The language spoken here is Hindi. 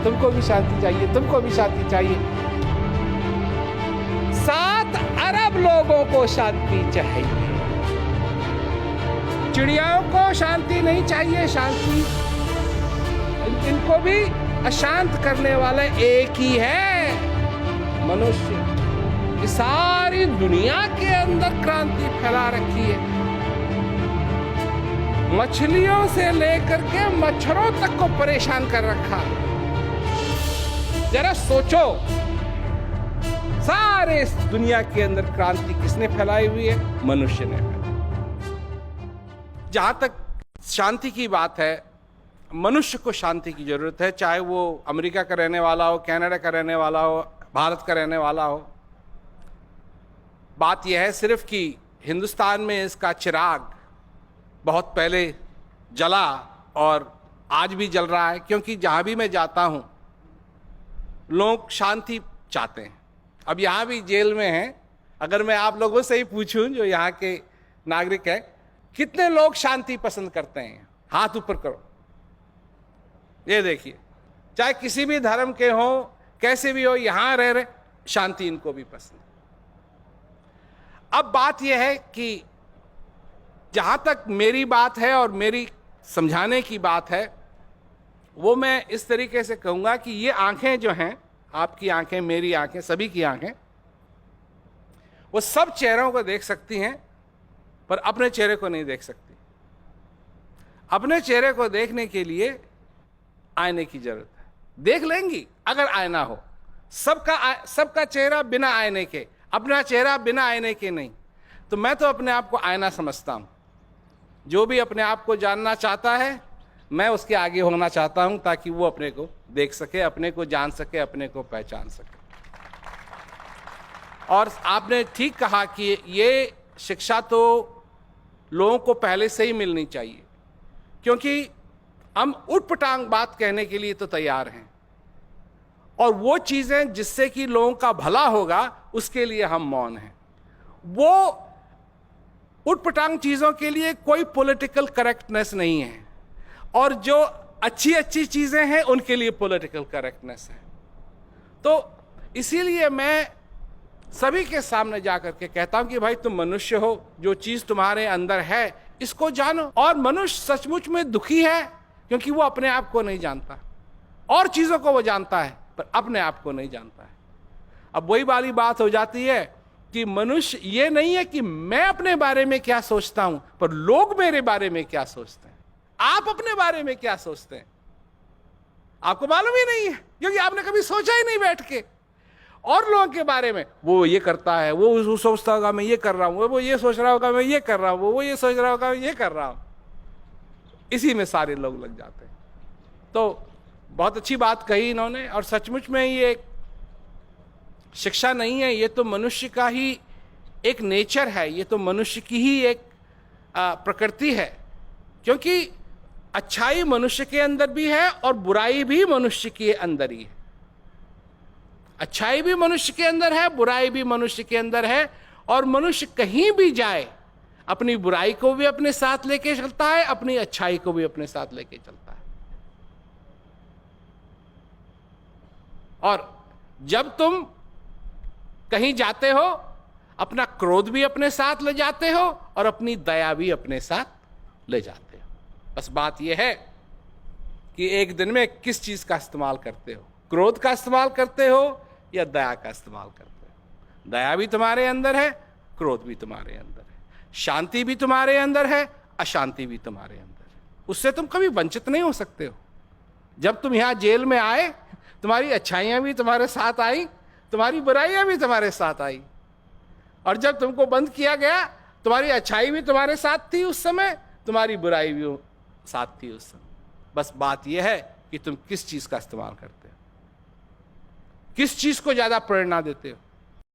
तुमको भी शांति चाहिए, तुमको भी शांति चाहिए। 7 अरब लोगों को शांति चाहिए। चिड़ियाओं को शांति नहीं चाहिए, शांति इनको भी अशांत करने वाला एक ही है, मनुष्य। इस सारी दुनिया के अंदर क्रांति फैला रखी है। मछलियों से लेकर के मच्छरों तक को परेशान कर रखा। जरा सोचो, सारे इस दुनिया के अंदर क्रांति किसने फैलाई हुई है? मनुष्य ने। जहां तक शांति की बात है, मनुष्य को शांति की जरूरत है, चाहे वो अमेरिका का रहने वाला हो, कनाडा का रहने वाला हो, भारत का रहने वाला हो। बात यह है सिर्फ कि हिंदुस्तान में इसका चिराग बहुत पहले जला और आज भी जल रहा है, क्योंकि जहां भी मैं जाता हूं लोग शांति चाहते हैं। अब यहां भी जेल में हैं, अगर मैं आप लोगों से ही पूछूं जो यहाँ के नागरिक हैं, कितने लोग शांति पसंद करते हैं? हाथ ऊपर करो। ये देखिए, चाहे किसी भी धर्म के हो, कैसे भी हो, यहां रह रहे, शांति इनको भी पसंद है। अब बात यह है कि जहां तक मेरी बात है और मेरी समझाने की बात है, वो मैं इस तरीके से कहूंगा कि ये आंखें जो हैं, आपकी आंखें, मेरी आंखें, सभी की आंखें, वो सब चेहरों को देख सकती हैं, पर अपने चेहरे को नहीं देख सकती। अपने चेहरे को देखने के लिए आईने की जरूरत है। देख लेंगी अगर आईना हो। सबका चेहरा बिना आईने के, अपना चेहरा बिना आईने के नहीं। तो मैं तो अपने आप को आईना समझता हूं। जो भी अपने आप को जानना चाहता है, मैं उसके आगे होना चाहता हूं, ताकि वो अपने को देख सके, अपने को जान सके, अपने को पहचान सके। और आपने ठीक कहा कि ये शिक्षा तो लोगों को पहले से ही मिलनी चाहिए, क्योंकि हम उटपटांग बात कहने के लिए तो तैयार हैं, और वो चीजें जिससे कि लोगों का भला होगा उसके लिए हम मौन हैं। वो उटपटांग चीजों के लिए कोई पॉलिटिकल करेक्टनेस नहीं है, और जो अच्छी अच्छी चीजें हैं उनके लिए पॉलिटिकल करेक्टनेस है। तो इसीलिए मैं सभी के सामने जाकर के कहता हूं कि भाई तुम मनुष्य हो, जो चीज तुम्हारे अंदर है इसको जानो। और मनुष्य सचमुच में दुखी है, क्योंकि वो अपने आप को नहीं जानता। और चीजों को वो जानता है, पर अपने आप को नहीं जानता है। अब वही वाली बात हो जाती है कि मनुष्य ये नहीं है कि मैं अपने बारे में क्या सोचता हूं, पर लोग मेरे बारे में क्या सोचते हैं। आप अपने बारे में क्या सोचते हैं आपको मालूम ही नहीं है, क्योंकि आपने कभी सोचा ही नहीं बैठ के। और लोगों के बारे में, वो ये करता है, वो सोचता होगा मैं ये कर रहा हूं, वो ये सोच रहा होगा मैं ये कर रहा हूं, वो ये सोच रहा होगा मैं ये कर रहा हूं। इसी में सारे लोग लग जाते हैं। तो बहुत अच्छी बात कही इन्होंने, और सचमुच में ये एक शिक्षा नहीं है, ये तो मनुष्य का ही एक नेचर है, ये तो मनुष्य की ही एक प्रकृति है। क्योंकि अच्छाई मनुष्य के अंदर भी है और बुराई भी मनुष्य के अंदर ही है। अच्छाई भी मनुष्य के अंदर है, बुराई भी मनुष्य के अंदर है, और मनुष्य कहीं भी जाए अपनी बुराई को भी अपने साथ लेके चलता है, अपनी अच्छाई को भी अपने साथ लेके चलता है। और जब तुम कहीं जाते हो, अपना क्रोध भी अपने साथ ले जाते हो और अपनी दया भी अपने साथ ले जाते हो। बस बात यह है कि एक दिन में किस चीज का इस्तेमाल करते हो, क्रोध का इस्तेमाल करते हो या दया का इस्तेमाल करते हो। दया भी तुम्हारे अंदर है, क्रोध भी तुम्हारे अंदर है, शांति भी तुम्हारे अंदर है, अशांति भी तुम्हारे अंदर है। उससे तुम कभी वंचित नहीं हो सकते हो। जब तुम यहां जेल में आए, तुम्हारी अच्छाइयां भी तुम्हारे साथ आई, तुम्हारी बुराइयां भी तुम्हारे साथ आई, और जब तुमको बंद किया गया, तुम्हारी अच्छाई भी तुम्हारे साथ थी उस समय, तुम्हारी बुराई भी साथ थी उस समय। बस बात यह है कि तुम किस चीज का इस्तेमाल करते हो, किस चीज को ज्यादा प्रेरणा देते हो।